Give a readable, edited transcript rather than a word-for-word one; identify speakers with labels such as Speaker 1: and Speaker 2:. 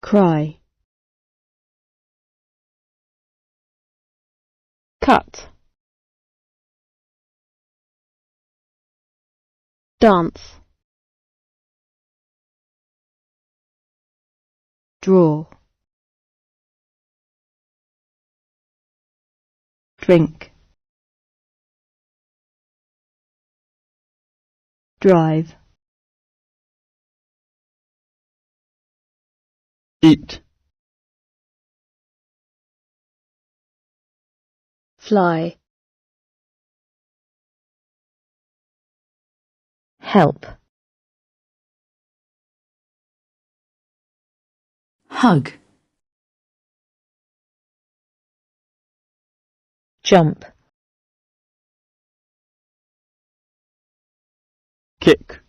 Speaker 1: cry, cut, dance, draw, drink, drive,
Speaker 2: eat,
Speaker 1: fly, help,
Speaker 3: hug,
Speaker 1: jump,
Speaker 2: kick.